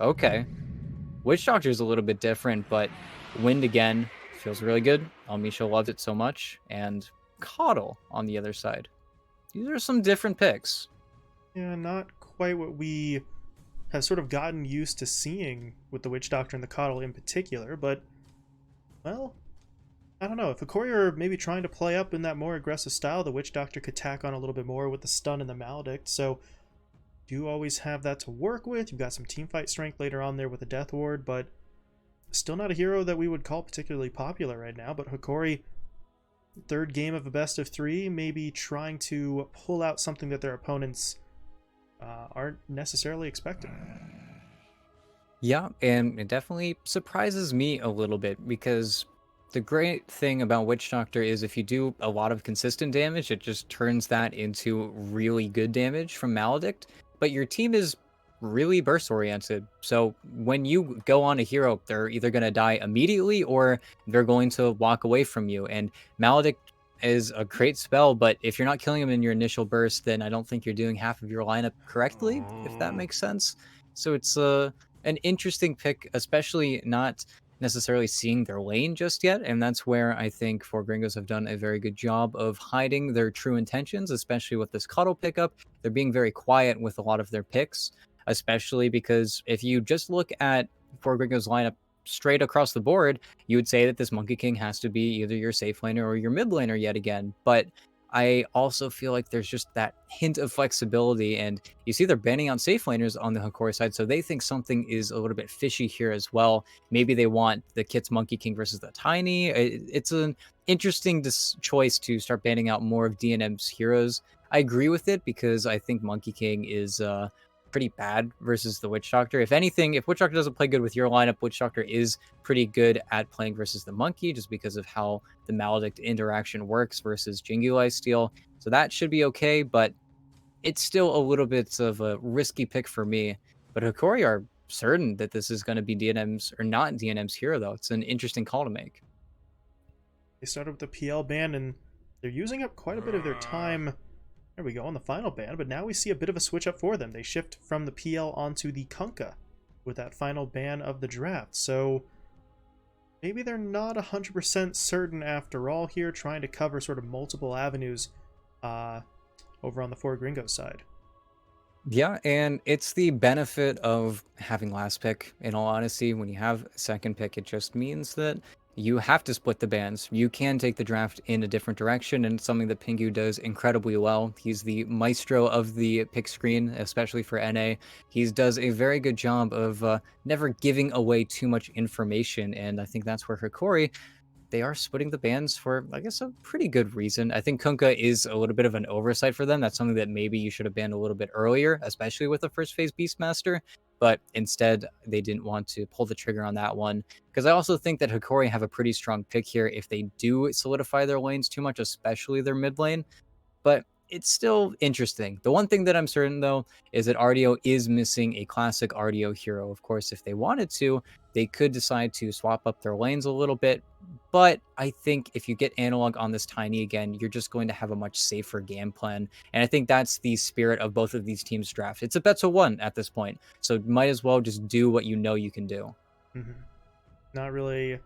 Okay. Witch Doctor is a little bit different, but Wind again feels really good. Misha loved it so much. And Coddle on the other side. These are some different picks. Yeah, not quite what we have sort of gotten used to seeing with the Witch Doctor and the Coddle in particular, but, well, I don't know. If Hokori are maybe trying to play up in that more aggressive style, the Witch Doctor could tack on a little bit more with the stun and the Maledict, so do always have that to work with. You've got some teamfight strength later on there with the Death Ward, but still not a hero that we would call particularly popular right now. But Hokori, third game of a best of three, maybe trying to pull out something that their opponents aren't necessarily expecting. Yeah, and it definitely surprises me a little bit because the great thing about Witch Doctor is if you do a lot of consistent damage, it just turns that into really good damage from Maledict. But your team is really burst oriented. So when you go on a hero, they're either going to die immediately or they're going to walk away from you. And Maledict is a great spell, but if you're not killing them in your initial burst, then I don't think you're doing half of your lineup correctly, if that makes sense. So it's an interesting pick, especially not necessarily seeing their lane just yet. And that's where I think Four Gringos have done a very good job of hiding their true intentions, especially with this Cuddle pickup. They're being very quiet with a lot of their picks, especially because if you just look at Four Gringos lineup straight across the board, you would say that this Monkey King has to be either your safe laner or your mid laner yet again. But I also feel like there's just that hint of flexibility, and you see they're banning out safe laners on the Hokori side, so they think something is a little bit fishy here as well. Maybe they want the Kit's Monkey King versus the Tiny. It's an interesting choice to start banning out more of DNM's heroes. I agree with it because I think Monkey King is pretty bad versus the Witch Doctor. If anything, if Witch Doctor doesn't play good with your lineup, Witch Doctor is pretty good at playing versus the Monkey just because of how the Maledict interaction works versus Jingu Lifesteal. So that should be okay, but it's still a little bit of a risky pick for me. But Hokori are certain that this is going to be DNM's or not DNM's hero, though. It's an interesting call to make. They started with the PL ban, and they're using up quite a bit of their time. There we go on the final ban, but now we see a bit of a switch up for them. They shift from the PL onto the Kunkka with that final ban of the draft. So maybe they're not 100% certain after all here, trying to cover sort of multiple avenues over on the Four Gringo side. Yeah, and it's the benefit of having last pick. In all honesty, when you have second pick, it just means that you have to split the bans. You can take the draft in a different direction, and it's something that Pingu does incredibly well. He's the maestro of the pick screen, especially for NA. He does a very good job of never giving away too much information, and I think that's where Hikori, they are splitting the bans for, I guess, a pretty good reason. I think Kunkka is a little bit of an oversight for them. That's something that maybe you should have banned a little bit earlier, especially with the first phase Beastmaster. But instead, they didn't want to pull the trigger on that one. Because I also think that Hikori have a pretty strong pick here if they do solidify their lanes too much, especially their mid lane. But it's still interesting. The one thing that I'm certain, though, is that RDO is missing a classic RDO hero. Of course, if they wanted to, they could decide to swap up their lanes a little bit. But I think if you get analog on this Tiny again, you're just going to have a much safer game plan. And I think that's the spirit of both of these teams' draft. It's a bet to one at this point. So might as well just do what you know you can do. Mm-hmm. Not really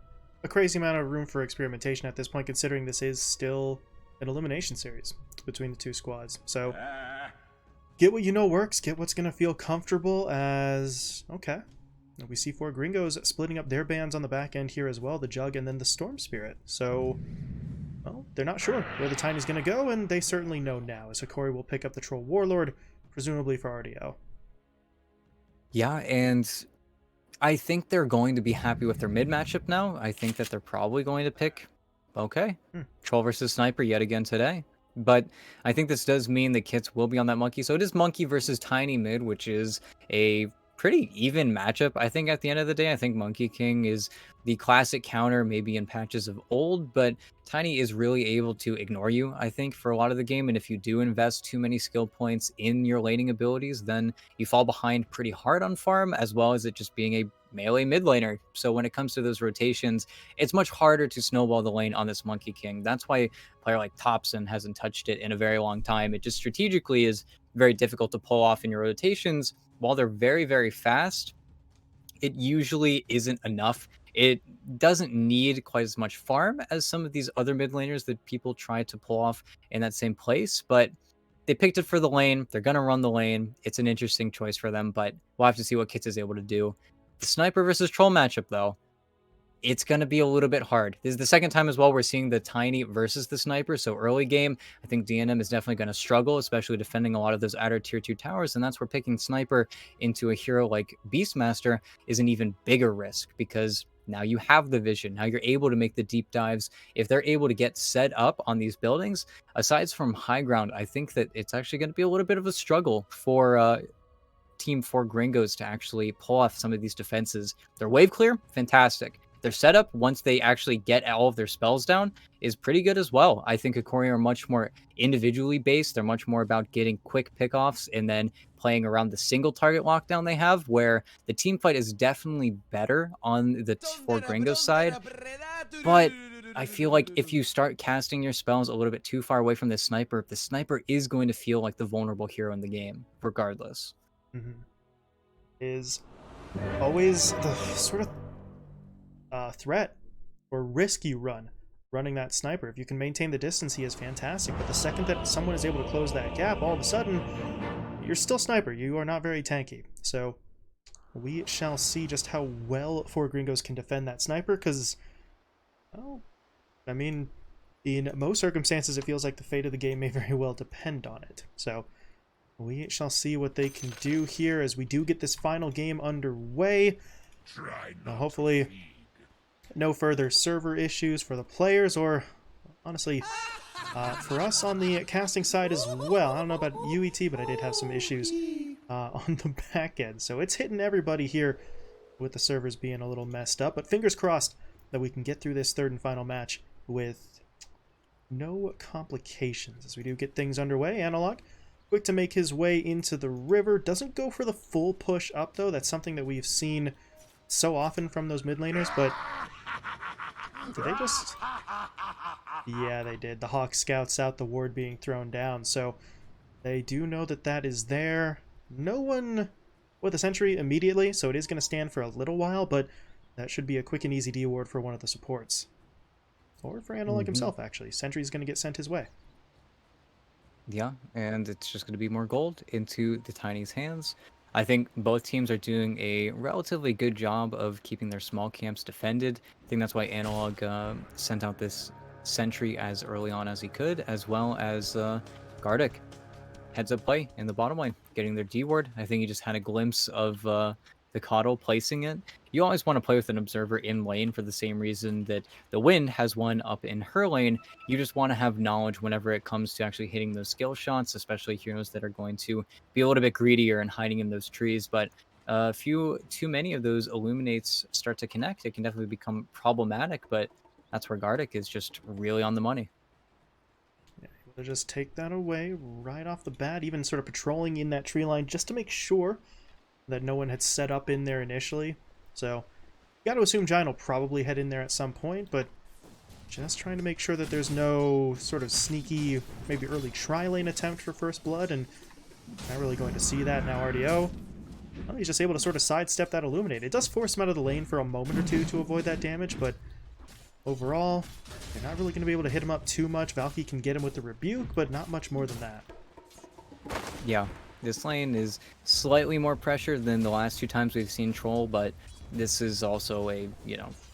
a crazy amount of room for experimentation at this point, considering this is still an elimination series between the two squads. So get what you know works, get what's going to feel comfortable as... Okay. We see Four Gringos splitting up their bands on the back end here as well, the Jug and then the Storm Spirit. So, well, they're not sure where the Tiny's going to go, and they certainly know now, as Hokori will pick up the Troll Warlord, presumably for RDO. Yeah, and I think they're going to be happy with their mid matchup now. I think that they're probably going to pick, okay, Troll versus Sniper yet again today. But I think this does mean the kits will be on that Monkey. So it is Monkey versus Tiny mid, which is a pretty even matchup. I think at the end of the day, I think Monkey King is the classic counter, maybe in patches of old, but Tiny is really able to ignore you, I think, for a lot of the game. And if you do invest too many skill points in your laning abilities, then you fall behind pretty hard on farm, as well as it just being a melee mid laner. So when it comes to those rotations, it's much harder to snowball the lane on this Monkey King. That's why a player like Thompson hasn't touched it in a very long time. It just strategically is very difficult to pull off in your rotations. While they're very, very fast, it usually isn't enough. It doesn't need quite as much farm as some of these other mid laners that people try to pull off in that same place, but they picked it for the lane. They're going to run the lane. It's an interesting choice for them, but we'll have to see what Kits is able to do. The sniper versus troll matchup, though, it's going to be a little bit hard. This is the second time as well we're seeing the Tiny versus the Sniper. So early game, I think DNM is definitely going to struggle, especially defending a lot of those outer tier 2 towers. And that's where picking Sniper into a hero like Beastmaster is an even bigger risk, because now you have the vision. Now you're able to make the deep dives. If they're able to get set up on these buildings, aside from high ground, I think that it's actually going to be a little bit of a struggle for Team 4 Gringos to actually pull off some of these defenses. Their wave clear, fantastic. Their setup, once they actually get all of their spells down, is pretty good as well. I think Hokori are much more individually based. They're much more about getting quick pickoffs and then playing around the single target lockdown they have, where the team fight is definitely better on the 4 Gringos side. But I feel like if you start casting your spells a little bit too far away from the sniper is going to feel like the vulnerable hero in the game, regardless. Mm-hmm. Is always the sort of threat or risk you run running that sniper. If you can maintain the distance, he is fantastic. But the second that someone is able to close that gap, all of a sudden, you're still sniper. You are not very tanky. So we shall see just how well 4 Gringos can defend that sniper, because, well, I mean, in most circumstances, it feels like the fate of the game may very well depend on it. So we shall see what they can do here as we do get this final game underway. Now, hopefully, no further server issues for the players, or honestly, for us on the casting side as well. I don't know about UET, but I did have some issues on the back end. So it's hitting everybody here with the servers being a little messed up. But fingers crossed that we can get through this third and final match with no complications as we do get things underway. Analog, quick to make his way into the river. Doesn't go for the full push up, though. That's something that we've seen so often from those mid laners, but did they just... Yeah, they did. The Hawk scouts out the ward being thrown down, so they do know that that is there. No one with a sentry immediately, so it is going to stand for a little while, but that should be a quick and easy D ward for one of the supports. Or for Analog himself, actually. Sentry's going to get sent his way. Yeah, and it's just going to be more gold into the Tiny's hands. I think both teams are doing a relatively good job of keeping their small camps defended. I think that's why Analog sent out this sentry as early on as he could, as well as Gardic heads up play in the bottom lane, getting their D ward. I think he just had a glimpse of the Coddle placing it. You always want to play with an observer in lane for the same reason that the Wind has one up in her lane. You just want to have knowledge whenever it comes to actually hitting those skill shots, especially heroes that are going to be a little bit greedier and hiding in those trees. But too many of those illuminates start to connect, it can definitely become problematic. But that's where Gardic is just really on the money. Yeah, able to just take that away right off the bat, even sort of patrolling in that tree line just to make sure that no one had set up in there initially. So, got to assume Giant will probably head in there at some point, but just trying to make sure that there's no sort of sneaky, maybe early tri-lane attempt for first blood, and not really going to see that now. RDO, well, he's just able to sort of sidestep that Illuminate. It does force him out of the lane for a moment or two to avoid that damage, but overall, you're not really going to be able to hit him up too much. Valky can get him with the Rebuke, but not much more than that. Yeah. This lane is slightly more pressure than the last 2 times we've seen Troll, but this is also a,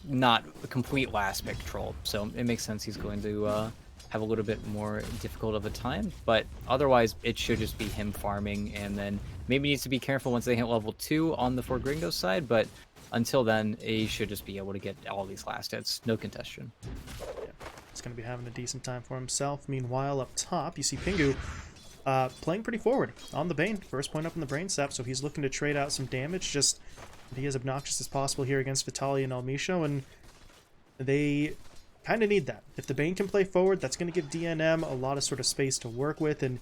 not a complete last pick Troll. So it makes sense he's going to have a little bit more difficult of a time. But otherwise, it should just be him farming, and then maybe needs to be careful once they hit level 2 on the 4 Gringos side. But until then, he should just be able to get all these last hits. No contestation. Yeah, he's going to be having a decent time for himself. Meanwhile, up top, you see Pingu playing pretty forward on the Bane. First point up in the Brain Sap, so he's looking to trade out some damage, just be as obnoxious as possible here against Vitaly and Elmisho, and they kind of need that. If the Bane can play forward, that's going to give DNM a lot of sort of space to work with and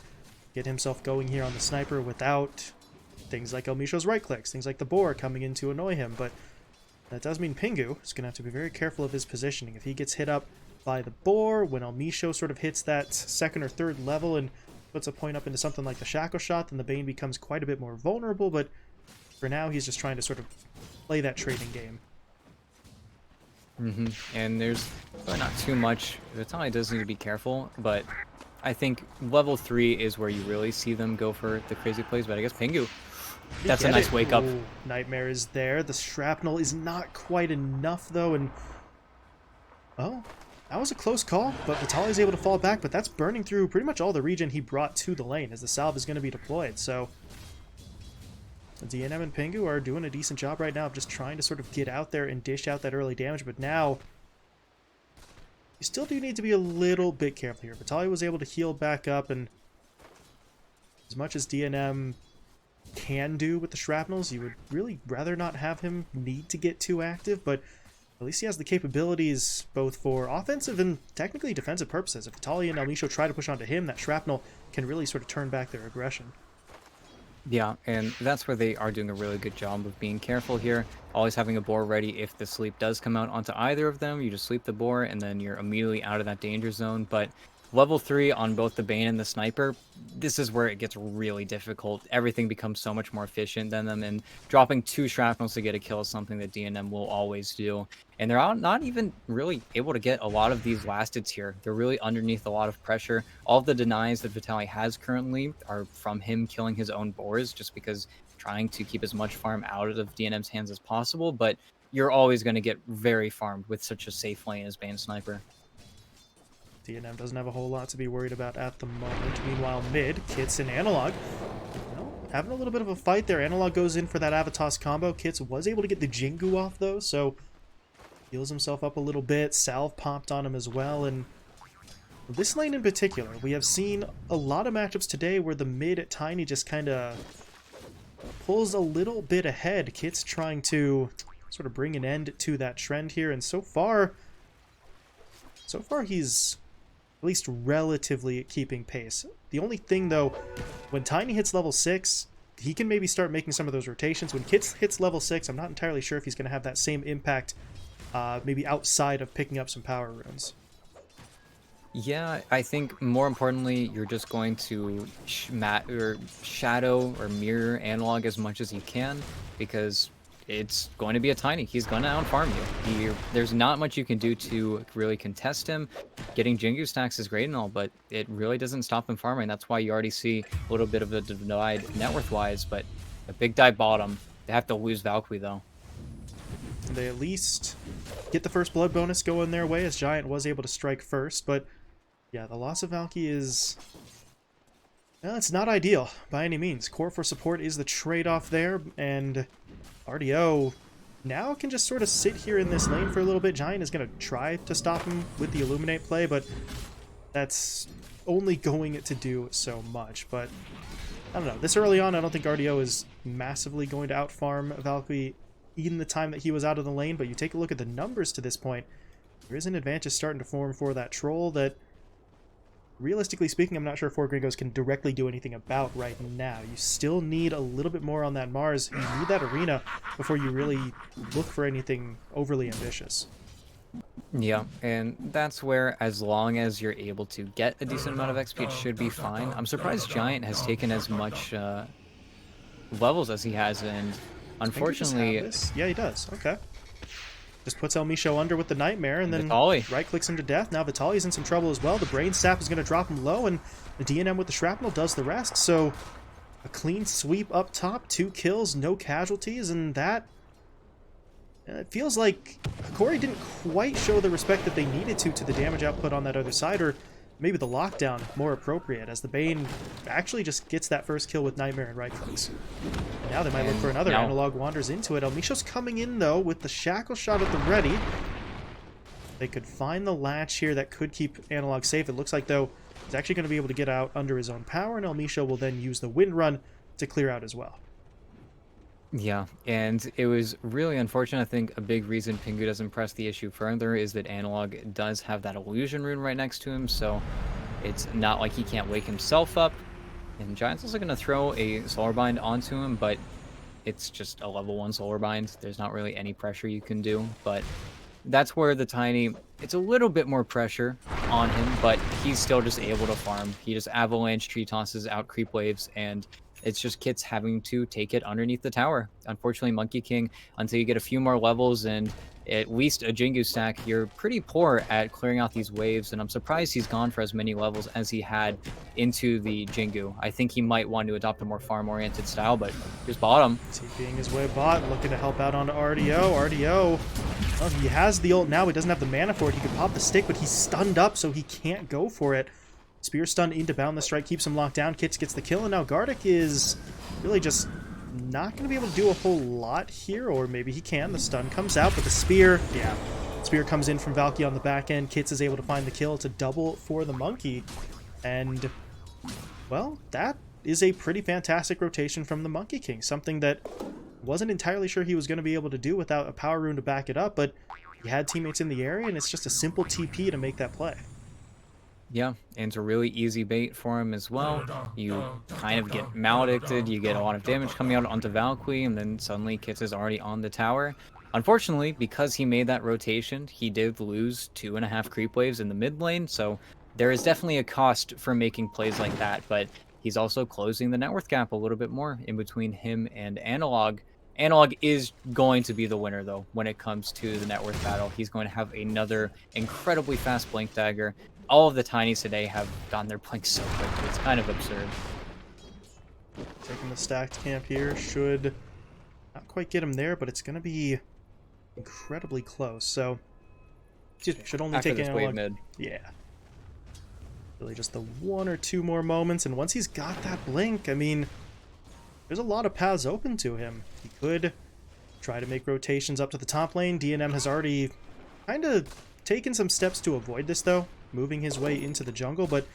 get himself going here on the Sniper without things like Elmisho's right clicks, things like the Boar coming in to annoy him. But that does mean Pingu is going to have to be very careful of his positioning. If he gets hit up by the Boar, when Elmisho sort of hits that second or third level and puts a point up into something like the Shackle Shot, then the Bane becomes quite a bit more vulnerable. But For now, he's just trying to sort of play that trading game. And there's really not too much. Vitaly does need to be careful, but I think level 3 is where you really see them go for the crazy plays. But I guess Pingu, that's a nice wake up. Ooh, Nightmare is there. The shrapnel is not quite enough, though, and... Oh, that was a close call, but Vitaly's able to fall back, but that's burning through pretty much all the region he brought to the lane, as the salve is going to be deployed, so... DNM and Pingu are doing a decent job right now of just trying to sort of get out there and dish out that early damage, but now you still do need to be a little bit careful here. Vitaly was able to heal back up, and as much as DNM can do with the shrapnels, you would really rather not have him need to get too active, but at least he has the capabilities both for offensive and technically defensive purposes. If Vitaly and Elmisho try to push onto him, that shrapnel can really sort of turn back their aggression. Yeah, and that's where they are doing a really good job of being careful here. Always having a boar ready if the sleep does come out onto either of them. You just sleep the boar, and then you're immediately out of that danger zone. But level 3 on both the Bane and the Sniper, this is where it gets really difficult. Everything becomes so much more efficient than them, and dropping 2 shrapnels to get a kill is something that DNM will always do. And they're not even really able to get a lot of these last hits here. They're really underneath a lot of pressure. All of the denies that Vitaly has currently are from him killing his own boars, just because trying to keep as much farm out of DNM's hands as possible, but you're always going to get very farmed with such a safe lane as Bane Sniper. DNM doesn't have a whole lot to be worried about at the moment. Meanwhile, mid, Kits and Analog, well, having a little bit of a fight there. Analog goes in for that Avatos combo. Kits was able to get the Jingu off, though, so heals himself up a little bit. Salve popped on him as well, and this lane in particular, we have seen a lot of matchups today where the mid at Tiny just kind of pulls a little bit ahead. Kits trying to sort of bring an end to that trend here, and so far he's at least relatively keeping pace. The only thing, though, when Tiny hits level 6, he can maybe start making some of those rotations. When Kits hits level 6, I'm not entirely sure if he's going to have that same impact, maybe outside of picking up some power runes. Yeah, I think more importantly, you're just going to shadow or mirror Analog as much as you can, because it's going to be a Tiny. He's going to outfarm you. There's not much you can do to really contest him. Getting Jingu stacks is great and all, but it really doesn't stop him farming. That's why you already see a little bit of a divide net worth-wise, but a big dive bottom. They have to lose Valkyrie, though. They at least get the first blood bonus going their way, as Giant was able to strike first, but yeah, the loss of Valky is... well, it's not ideal by any means. Core for support is the trade-off there, and RDO now can just sort of sit here in this lane for a little bit. Giant is going to try to stop him with the Illuminate play, but that's only going to do so much. But I don't know. This early on, I don't think RDO is massively going to outfarm Valkyrie in the time that he was out of the lane, but you take a look at the numbers to this point, there is an advantage starting to form for that troll that, realistically speaking, I'm not sure if Gringos can directly do anything about right now. You still need a little bit more on that Mars. You need that arena before you really look for anything overly ambitious. Yeah, and that's where, as long as you're able to get a decent amount of XP, it should be fine. I'm surprised Giant has taken as much levels as he has, and unfortunately... Yeah, he does. Okay. Just puts Elmisho under with the Nightmare, and then right-clicks him to death. Now Vitaly's in some trouble as well. The Brain Sap is going to drop him low, and the DNM with the Shrapnel does the rest. So a clean sweep up top, 2 kills, no casualties, and that... it feels like Hokori didn't quite show the respect that they needed to the damage output on that other side, or maybe the lockdown more appropriate, as the Bane actually just gets that first kill with Nightmare and right-clicks. Now they might look for another. Analog wanders into it. Elmisho's coming in, though, with the Shackle Shot at the ready. They could find the latch here that could keep Analog safe. It looks like, though, he's actually going to be able to get out under his own power, and Elmisho will then use the Wind Run to clear out as well. Yeah, and it was really unfortunate. I think a big reason Pingu doesn't press the issue further is that Analog does have that illusion rune right next to him, so it's not like he can't wake himself up. And Giant's also going to throw a Solar Bind onto him, but it's just a level 1 Solar Bind. There's not really any pressure you can do, but that's where the Tiny... it's a little bit more pressure on him, but he's still just able to farm. He just avalanche tree tosses out creep waves, and It's just Kit's having to take it underneath the tower. Unfortunately, Monkey King, until you get a few more levels and at least a Jingu stack, you're pretty poor at clearing out these waves, and I'm surprised he's gone for as many levels as he had into the Jingu. I think he might want to adopt a more farm-oriented style, but here's bottom. TPing his way bot, looking to help out onto RDO. RDO, well, he has the ult now. He doesn't have the mana for it. He could pop the stick, but he's stunned up, so he can't go for it. Spear stun into boundless strike keeps him locked down. Kits gets the kill, and now Gardic is really just not going to be able to do a whole lot here, or maybe he can. The stun comes out, but the spear, yeah. Spear comes in from Valky on the back end. Kits is able to find the kill. It's a double for the Monkey. And, well, that is a pretty fantastic rotation from the Monkey King. Something that wasn't entirely sure he was going to be able to do without a power rune to back it up, but he had teammates in the area, and it's just a simple TP to make that play. Yeah, and it's a really easy bait for him as well. You kind of get maledicted, you get a lot of damage coming out onto Valkyrie, and then suddenly Kits is already on the tower. Unfortunately, because he made that rotation, he did lose 2.5 creep waves in the mid lane, so there is definitely a cost for making plays like that, but he's also closing the net worth gap a little bit more in between him and Analog. Analog is going to be the winner, though, when it comes to the net worth battle. He's going to have another incredibly fast Blink Dagger. All of the Tinies today have gotten their Blink so quickly. It's kind of absurd. Taking the stacked camp here should not quite get him there, but it's going to be incredibly close. So, excuse me, should only After take this Analog. wave mid. Yeah. Really just the 1 or 2 more moments, and once he's got that Blink, I mean, there's a lot of paths open to him. He could try to make rotations up to the top lane. DNM has already kind of taken some steps to avoid this, though, moving his way into the jungle, but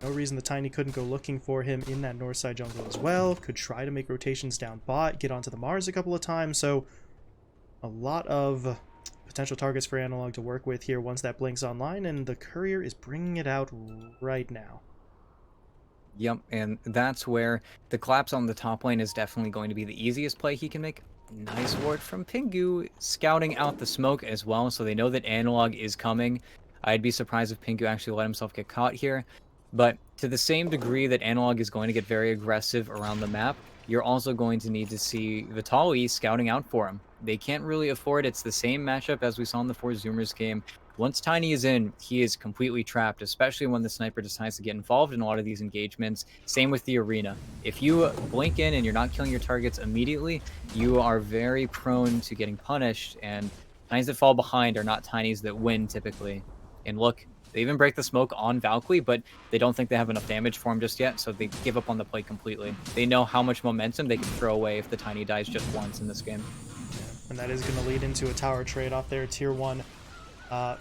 no reason the Tiny couldn't go looking for him in that north side jungle as well. Could try to make rotations down bot, get onto the Mars a couple of times, so a lot of potential targets for Analog to work with here once that Blink's online, and the Courier is bringing it out right now. Yep, and that's where the collapse on the top lane is definitely going to be the easiest play he can make. Nice ward from Pingu, scouting out the smoke as well, so they know that Analog is coming. I'd be surprised if Pingu actually let himself get caught here. But to the same degree that Analog is going to get very aggressive around the map, you're also going to need to see Vitaly scouting out for him. They can't really afford it. It's the same matchup as we saw in the 4 Zoomers game. Once Tiny is in, he is completely trapped, especially when the sniper decides to get involved in a lot of these engagements. Same with the arena. If you blink in and you're not killing your targets immediately, you are very prone to getting punished, and Tinies that fall behind are not Tinies that win typically. And look, they even break the smoke on Valkyrie, but they don't think they have enough damage for him just yet, so they give up on the play completely. They know how much momentum they can throw away if the Tiny dies just once in this game. And that is going to lead into a tower trade off there, tier 1.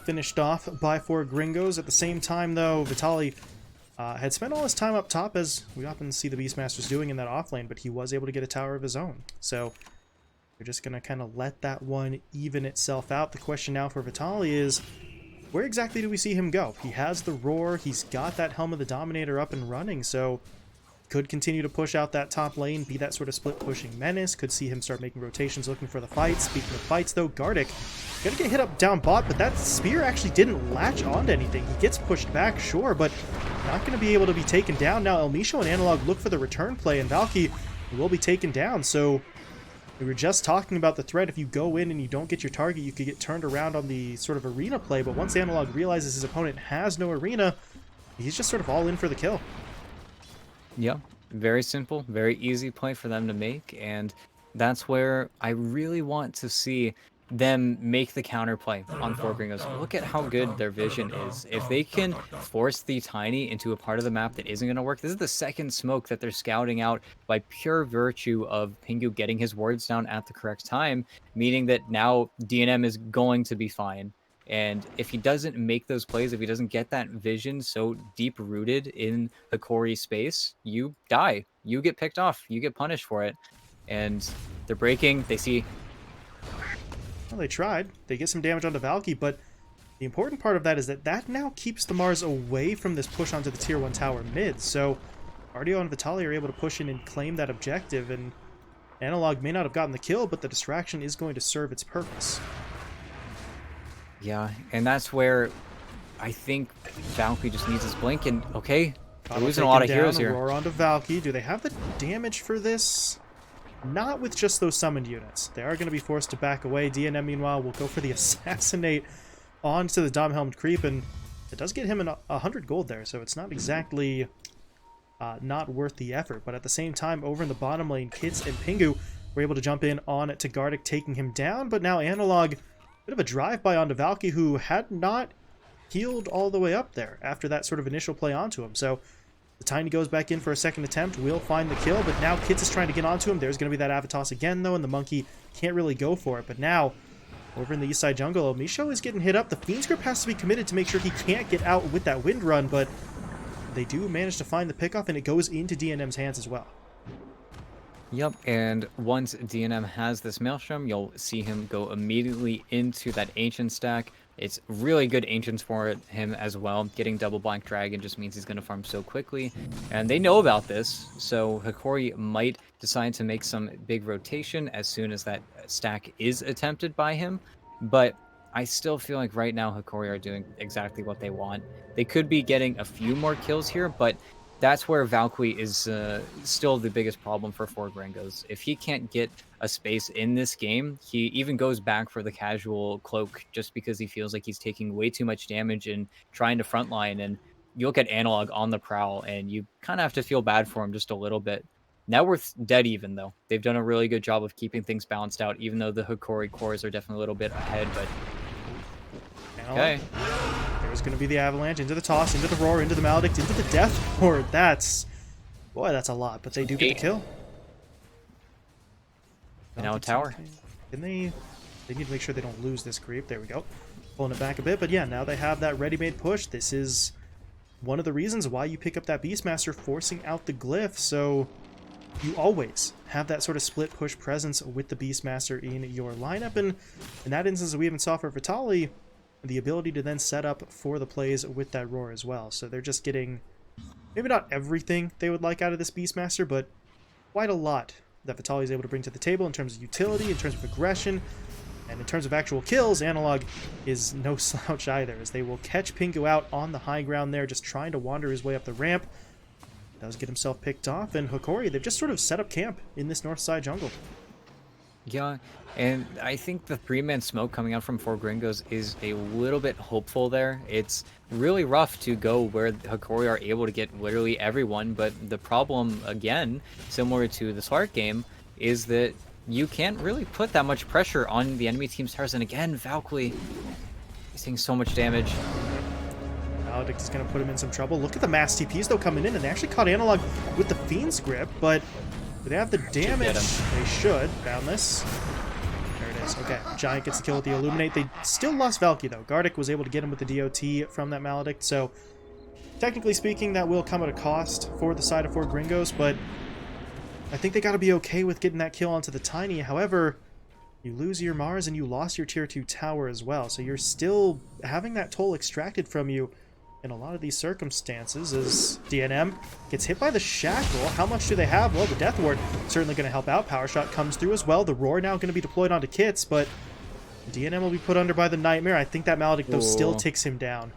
Finished off by 4 Gringos. At the same time, though, Vitaly had spent all his time up top, as we often see the Beastmasters doing in that offlane, but he was able to get a tower of his own. So we're just going to kind of let that one even itself out. The question now for Vitaly is, where exactly do we see him go? He has the Roar, he's got that Helm of the Dominator up and running, so could continue to push out that top lane, be that sort of split-pushing menace. Could see him start making rotations, looking for the fight. Speaking of fights, though, Gardic gonna get hit up down bot, but that spear actually didn't latch onto anything. He gets pushed back, sure, but not gonna be able to be taken down. Now, El Misho and Analog look for the return play, and Valky will be taken down, so we were just talking about the threat. If you go in and you don't get your target, you could get turned around on the sort of arena play, but once Analog realizes his opponent has no arena, he's just sort of all in for the kill. Yeah, very simple, very easy play for them to make, and that's where I really want to see them make the counterplay on 4 Gringos. Look at how good their vision is. If they can force the Tiny into a part of the map that isn't going to work, this is the second smoke that they're scouting out by pure virtue of Pingu getting his wards down at the correct time, meaning that now DNM is going to be fine. And if he doesn't make those plays, if he doesn't get that vision so deep-rooted in the Hokori space, you die. You get picked off. You get punished for it. And they're breaking. They see... Well, they tried. They get some damage onto Valky, but the important part of that is that that now keeps the Mars away from this push onto the tier 1 tower mid. So RDO and Vitaly are able to push in and claim that objective, and Analog may not have gotten the kill, but the distraction is going to serve its purpose. Yeah, and that's where I think Valkyrie just needs his blink, and okay, They're losing a lot of heroes here. Roar onto Valky. Do they have the damage for this? Not with just those summoned units. They are going to be forced to back away. DNM, meanwhile, will go for the assassinate onto the Dom-Helmed Creep, and it does get him 100 gold there, so it's not exactly not worth the effort. But at the same time, over in the bottom lane, Kits and Pingu were able to jump in on to Gardic, taking him down, but now Analog, bit of a drive-by onto Valky, who had not healed all the way up there after that sort of initial play onto him. So the Tiny goes back in for a second attempt, will find the kill, but now Kits is trying to get onto him. There's going to be that Avatos again, though, and the Monkey can't really go for it. But now, over in the east side jungle, Misho is getting hit up. The Fiend's Grip has to be committed to make sure he can't get out with that Wind Run, but they do manage to find the pickoff, and it goes into DNM's hands as well. Yep, and once DNM has this Maelstrom, you'll see him go immediately into that Ancient stack. It's really good Ancients for him as well. Getting double Black Dragon just means he's going to farm so quickly. And they know about this, so Hokori might decide to make some big rotation as soon as that stack is attempted by him. But I still feel like right now Hokori are doing exactly what they want. They could be getting a few more kills here, but that's where Valkyrie is still the biggest problem for Gringos. If he can't get a space in this game, he even goes back for the casual cloak just because he feels like he's taking way too much damage and trying to frontline. And you look at Analog on the prowl, and you kind of have to feel bad for him just a little bit. Now we're dead even, though. They've done a really good job of keeping things balanced out, even though the Hokori cores are definitely a little bit ahead. But okay. There's going to be the Avalanche, into the Toss, into the Roar, into the Maledict, into the Death Ward. That's... Boy, that's a lot, but they do get the kill. And now a tower. Can they need to make sure they don't lose this creep. There we go. Pulling it back a bit, but yeah, now they have that ready-made push. This is one of the reasons why you pick up that Beastmaster, forcing out the Glyph, so you always have that sort of split push presence with the Beastmaster in your lineup, and in that instance, we even saw for Vitali the ability to then set up for the plays with that Roar as well. So they're just getting maybe not everything they would like out of this Beastmaster, but quite a lot that Vitali is able to bring to the table in terms of utility, in terms of aggression, and in terms of actual kills. Analog is no slouch either, as they will catch Pingu out on the high ground there, just trying to wander his way up the ramp. Does get himself picked off, and Hokori, they've just sort of set up camp in this north side jungle. Yeah, and I think the 3-man smoke coming out from Gringos is a little bit hopeful there. It's really rough to go where Hokori are able to get literally everyone, but the problem, again, similar to the Slark game, is that you can't really put that much pressure on the enemy team's towers. And again, Valkyrie is taking so much damage. Maledict is going to put him in some trouble. Look at the mass TPs, though, coming in, and they actually caught Analog with the Fiend's Grip, but do they have the damage? They should. Boundless. There it is. Okay. Giant gets the kill with the Illuminate. They still lost Valky, though. Gardic was able to get him with the DOT from that Maledict, so technically speaking, that will come at a cost for the side of Gringos, but I think they got to be okay with getting that kill onto the Tiny. However, you lose your Mars and you lost your tier 2 tower as well, so you're still having that toll extracted from you in a lot of these circumstances. As DNM gets hit by the Shackle. How much do they have? Well, the Death Ward certainly going to help out. Power Shot comes through as well. The Roar now going to be deployed onto Kits, but DNM will be put under by the Nightmare. I think that Maledict, though, still takes him down.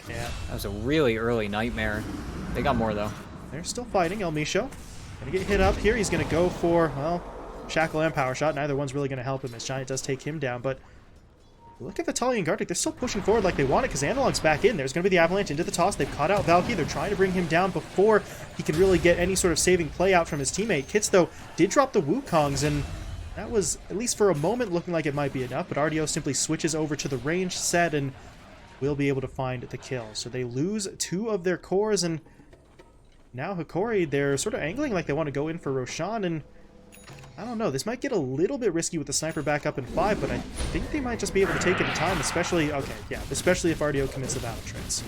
Yeah. That was a really early Nightmare. They got more, though. They're still fighting. El Misho going to get hit up here. He's going to go for, well, Shackle and Power Shot. Neither one's really going to help him as Giant does take him down, but look at Vitali and Gardic. They're still pushing forward like they want it because Analog's back in. There's going to be the Avalanche into the Toss. They've caught out Valky. They're trying to bring him down before he can really get any sort of saving play out from his teammate. Kits, though, did drop the Wukongs, and that was, at least for a moment, looking like it might be enough, but RDO simply switches over to the range set and will be able to find the kill. So they lose 2 of their cores, and now Hokori, they're sort of angling like they want to go in for Roshan, and I don't know, this might get a little bit risky with the sniper back up in 5, but I think they might just be able to take it in time, especially, okay, yeah, especially if RDO commits the battle trance.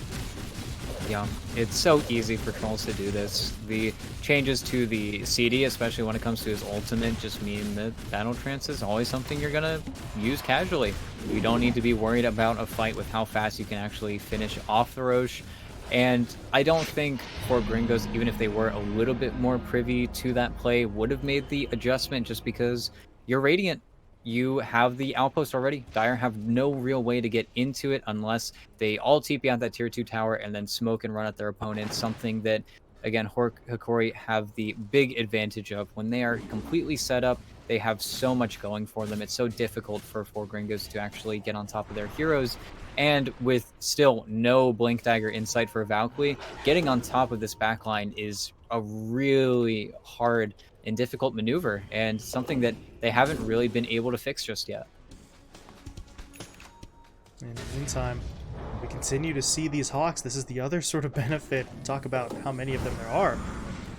Yeah, it's so easy for trolls to do this. The changes to the CD, especially when it comes to his ultimate, just mean that battle trance is always something you're gonna use casually. You don't need to be worried about a fight with how fast you can actually finish off the Roche. And I don't think Gringos, even if they were a little bit more privy to that play, would have made the adjustment, just because you're Radiant. you have the outpost already. Dire have no real way to get into it unless they all TP out that tier 2 tower and then smoke and run at their opponents, something that, again, Hokori have the big advantage of. When they are completely set up, they have so much going for them. It's so difficult for Gringos to actually get on top of their heroes. And with still no Blink Dagger insight for Valkyrie, getting on top of this backline is a really hard and difficult maneuver, and something that they haven't really been able to fix just yet. In the meantime, we continue to see these Hawks. This is the other sort of benefit, talk about how many of them there are,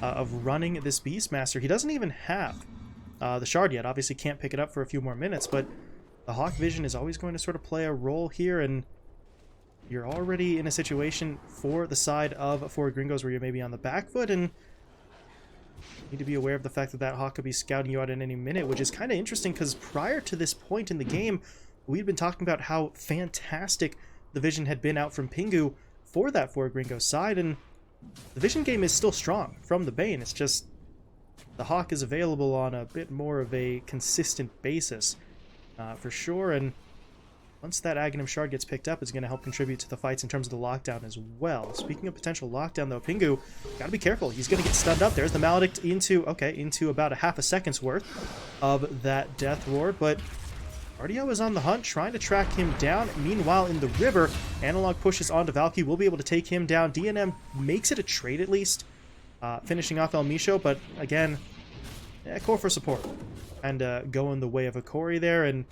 of running this Beastmaster. He doesn't even have the shard yet. Obviously can't pick it up for a few more minutes, but the Hawk Vision is always going to sort of play a role here, and you're already in a situation for the side of For Gringos where you're maybe on the back foot, and need to be aware of the fact that that Hawk could be scouting you out in any minute, which is kind of interesting because prior to this point in the game, we'd been talking about how fantastic the vision had been out from Pingu for that For Gringos side, and the vision game is still strong from the Bane. It's just the Hawk is available on a bit more of a consistent basis, for sure, and once that Aghanim Shard gets picked up, it's going to help contribute to the fights in terms of the lockdown as well. Speaking of potential lockdown, though, Pingu, got to be careful. He's going to get stunned up. There's the Maledict into about a half a second's worth of that Death Roar, but RDO is on the hunt, trying to track him down. Meanwhile, in the river, Analog pushes onto Valky. We'll be able to take him down. DNM makes it a trade at least, finishing off El Misho, but again, core for support. And going the way of Hokori there, and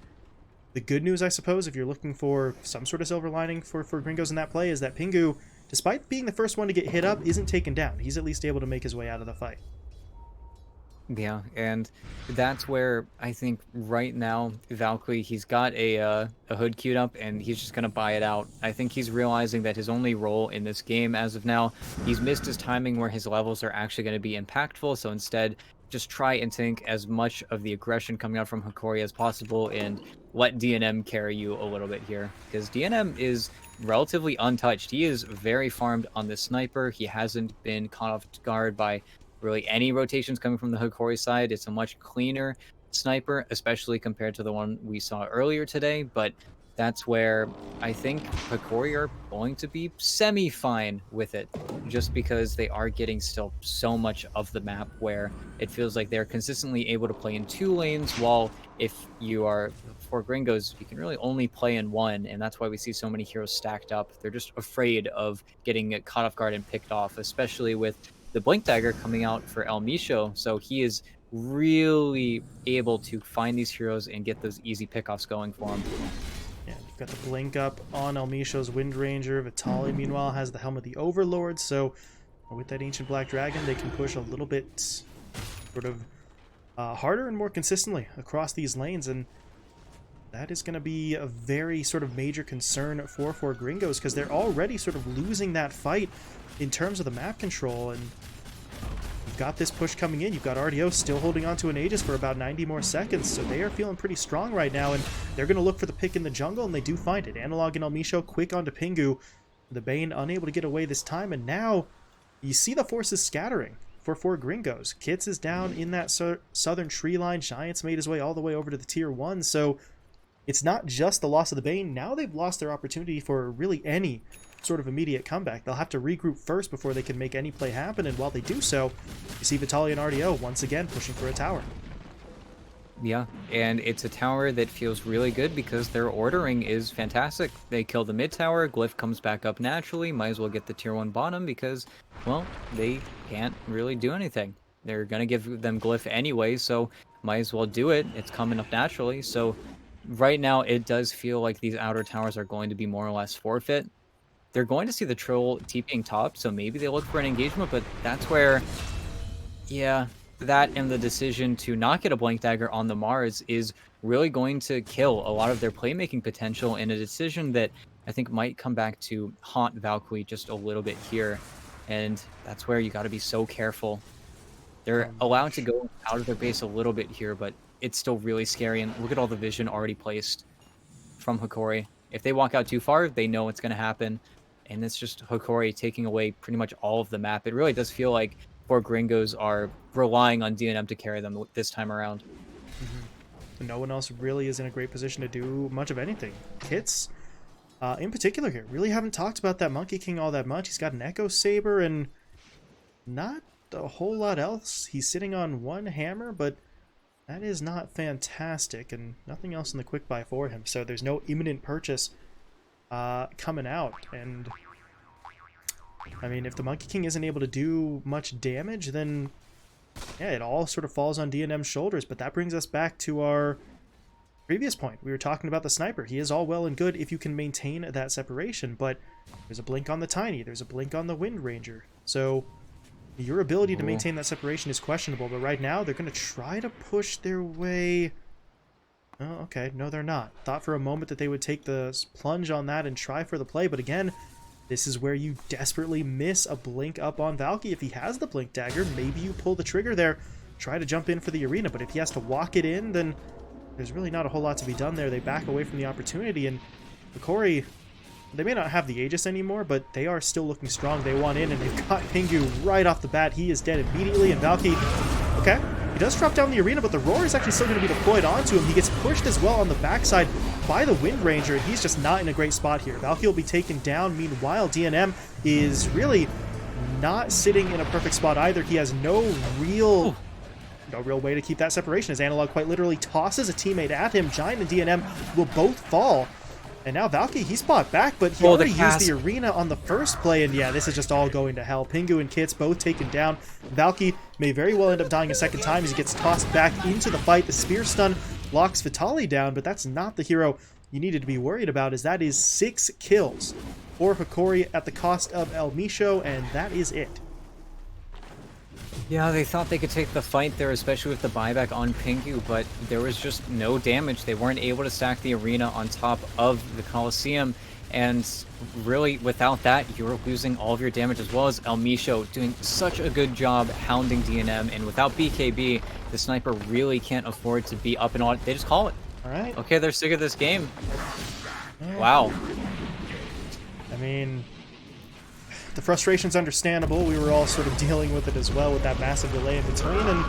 the good news, I suppose, if you're looking for some sort of silver lining for Gringos in that play, is that Pingu, despite being the first one to get hit up, isn't taken down. He's at least able to make his way out of the fight. Yeah, and that's where I think right now Valkyrie, he's got a hood queued up and he's just going to buy it out. I think he's realizing that his only role in this game as of now, he's missed his timing where his levels are actually going to be impactful, so instead just try and tank as much of the aggression coming out from Hokori as possible and let DNM carry you a little bit here, because DNM is relatively untouched. He is very farmed on the sniper. He hasn't been caught off guard by really any rotations coming from the Hokori side. It's a much cleaner sniper, especially compared to the one we saw earlier today, but that's where I think Hokori are going to be semi-fine with it, just because they are getting still so much of the map where it feels like they're consistently able to play in 2 lanes, while if you are For Gringos, you can really only play in 1, and that's why we see so many heroes stacked up. They're just afraid of getting caught off guard and picked off, especially with the Blink Dagger coming out for El Misho, so he is really able to find these heroes and get those easy pickoffs going for him. Yeah, you've got the blink up on El Misho's Wind Ranger. Vitali, meanwhile, has the Helm of the Overlord, so with that Ancient Black Dragon, they can push a little bit sort of harder and more consistently across these lanes, and that is going to be a very sort of major concern for Gringos, because they're already sort of losing that fight in terms of the map control, and you've got this push coming in. You've got RDO still holding on to an Aegis for about 90 more seconds, so they are feeling pretty strong right now, and they're going to look for the pick in the jungle, and they do find it. Analog and El Misho quick onto Pingu. The Bane unable to get away this time, and now you see the forces scattering for Gringos. Kits is down in that southern tree line. Giants made his way all the way over to the tier 1, so it's not just the loss of the Bane. Now they've lost their opportunity for really any sort of immediate comeback. They'll have to regroup first before they can make any play happen, and while they do so, you see Vitali and RDO once again pushing for a tower. Yeah, and it's a tower that feels really good because their ordering is fantastic. They kill the mid tower, Glyph comes back up naturally, might as well get the tier 1 bottom because, well, they can't really do anything. They're going to give them Glyph anyway, so might as well do it. It's coming up naturally, so right now it does feel like these outer towers are going to be more or less forfeit. They're going to see the troll TPing top, so maybe they look for an engagement, but that's where, yeah, that and the decision to not get a Blink Dagger on the Mars is really going to kill a lot of their playmaking potential, in a decision that I think might come back to haunt Valkyrie just a little bit here, and that's where you got to be so careful. They're allowed to go out of their base a little bit here, but it's still really scary, and look at all the vision already placed from Hokori. If they walk out too far, they know it's going to happen. And it's just Hokori taking away pretty much all of the map. It really does feel like For Gringos are relying on DNM to carry them this time around. No one else really is in a great position to do much of anything. Kits, in particular here, really haven't talked about that Monkey King all that much. He's got an Echo Saber and not a whole lot else. He's sitting on one hammer, but that is not fantastic, and nothing else in the quick buy for him. So there's no imminent purchase coming out, and I mean, if the Monkey King isn't able to do much damage, then yeah, it all sort of falls on D&M's shoulders. But that brings us back to our previous point. We were talking about the sniper. He is all well and good if you can maintain that separation, but there's a blink on the Tiny, there's a blink on the Wind Ranger. So your ability to maintain that separation is questionable, but right now they're going to try to push their way. Oh, okay. No, they're not. Thought for a moment that they would take the plunge on that and try for the play, but again, this is where you desperately miss a blink up on Valky. If he has the blink dagger, maybe you pull the trigger there, try to jump in for the arena, but if he has to walk it in, then there's really not a whole lot to be done there. They back away from the opportunity, and Hokori, they may not have the Aegis anymore, but they are still looking strong. They want in, and they've got Pingu right off the bat. He is dead immediately, and Valky, okay, he does drop down the arena, but the Roar is actually still going to be deployed onto him. He gets pushed as well on the backside by the Wind Ranger, and he's just not in a great spot here. Valky will be taken down. Meanwhile, DNM is really not sitting in a perfect spot either. He has no real way to keep that separation. His Analog quite literally tosses a teammate at him. Giant and DNM will both fall. And now Valky, he's fought back, but he already used the arena on the first play, and yeah, this is just all going to hell. Pingu and Kits both taken down. Valky may very well end up dying a second time as he gets tossed back into the fight. The Spear Stun locks Vitali down, but that's not the hero you needed to be worried about, as that is 6 kills for Hokori at the cost of El Misho, and that is it. Yeah, they thought they could take the fight there, especially with the buyback on Pingu, but there was just no damage. They weren't able to stack the arena on top of the Coliseum, and really, without that, you're losing all of your damage, as well as El Misho doing such a good job hounding DNM, and without BKB, the sniper really can't afford to be up and on. They just call it. All right. Okay, they're sick of this game. Yeah. Wow. I mean, the frustration's understandable. We were all sort of dealing with it as well, with that massive delay in between, and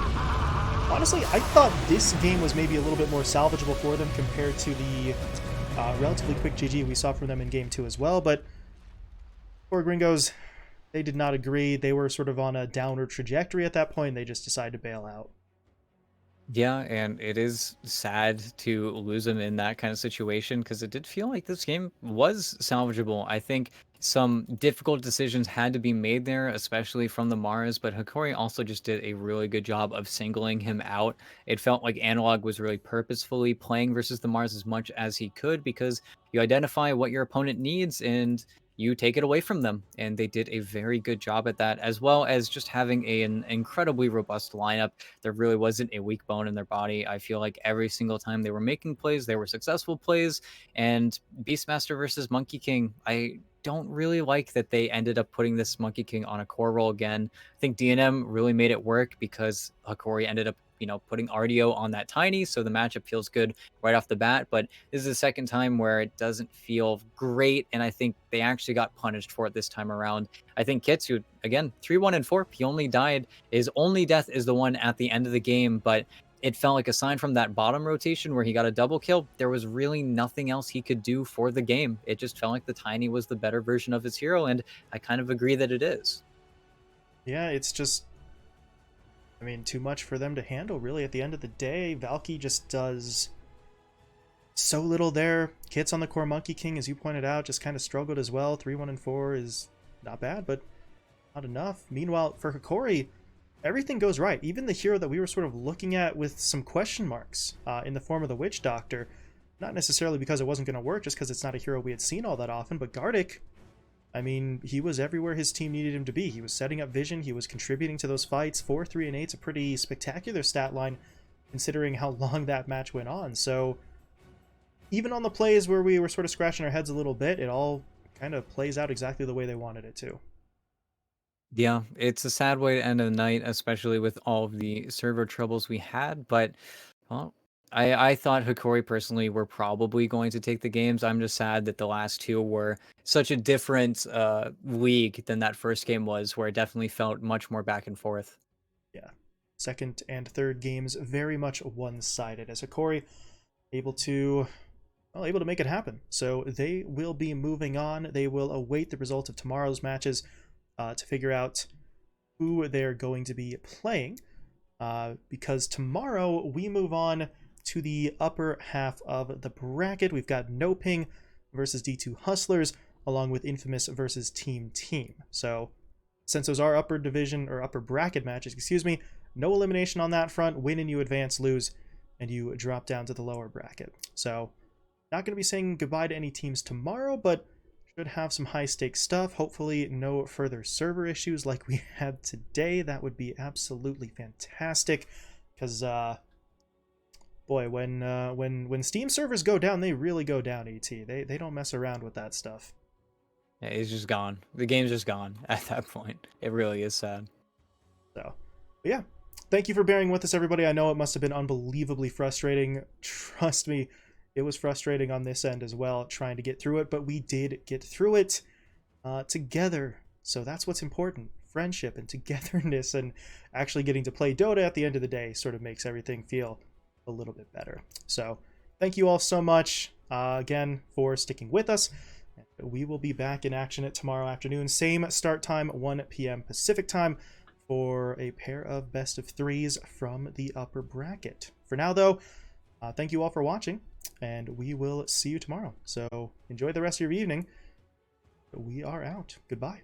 honestly, I thought this game was maybe a little bit more salvageable for them compared to the relatively quick GG we saw from them in Game 2 as well, but for Gringos, they did not agree. They were sort of on a downward trajectory at that point. They just decided to bail out. Yeah, and it is sad to lose him in that kind of situation, because it did feel like this game was salvageable. I think some difficult decisions had to be made there, especially from the Mars, but Hokori also just did a really good job of singling him out. It felt like Analog was really purposefully playing versus the Mars as much as he could, because you identify what your opponent needs and you take it away from them, and they did a very good job at that, as well as just having an incredibly robust lineup. There really wasn't a weak bone in their body. I feel like every single time they were making plays, they were successful plays. And Beastmaster versus Monkey King, I don't really like that they ended up putting this Monkey King on a core roll again. I think DNM really made it work because Hokori ended up, putting RDO on that Tiny, so the matchup feels good right off the bat. But this is the second time where it doesn't feel great, and I think they actually got punished for it this time around. I think Kitsu, again, 3-1-4, he only died. His only death is the one at the end of the game, but it felt like, aside from that bottom rotation where he got a double kill, there was really nothing else he could do for the game. It just felt like the Tiny was the better version of his hero, and I kind of agree that it is. Yeah, it's just, I mean, too much for them to handle, really. At the end of the day, Valky just does so little there. Kits on the core Monkey King, as you pointed out, just kind of struggled as well. 3-1-4 is not bad, but not enough. Meanwhile, for Hokori, everything goes right. Even the hero that we were sort of looking at with some question marks in the form of the Witch Doctor, not necessarily because it wasn't going to work, just because it's not a hero we had seen all that often, but Gardic, I mean, he was everywhere his team needed him to be. He was setting up vision, he was contributing to those fights. 4, 3, and 8's a pretty spectacular stat line, considering how long that match went on. So even on the plays where we were sort of scratching our heads a little bit, it all kind of plays out exactly the way they wanted it to. Yeah, it's a sad way to end the night, especially with all of the server troubles we had. But, well, I thought Hokori personally were probably going to take the games. I'm just sad that the last two were such a different league than that first game was, where it definitely felt much more back and forth. Yeah. second and third games very much one-sided, as Hokori able to make it happen. So they will be moving on. They will await the result of tomorrow's matches to figure out who they're going to be playing. Because tomorrow we move on to the upper half of the bracket. We've got No Ping versus D2 Hustlers, along with Infamous versus Team Team. So since those are upper division or upper bracket matches, excuse me, no elimination on that front. Win and you advance, lose and you drop down to the lower bracket. So not going to be saying goodbye to any teams tomorrow, but should have some high stakes stuff. Hopefully no further server issues like we had today. That would be absolutely fantastic, because boy, when Steam servers go down, they really go down. They don't mess around with that stuff. Yeah, it's just gone. The game's just gone at that point. It really is sad. So, but yeah, thank you for bearing with us, everybody. I know it must have been unbelievably frustrating. Trust me, it was frustrating on this end as well, trying to get through it, but we did get through it together. So that's what's important. Friendship and togetherness, and actually getting to play Dota at the end of the day sort of makes everything feel a little bit better. So thank you all so much again for sticking with us. We will be back in action at tomorrow afternoon. Same start time, 1 p.m. Pacific time, for a pair of best of threes from the upper bracket. For now, though, thank you all for watching, and we will see you tomorrow. So enjoy the rest of your evening. We are out. Goodbye.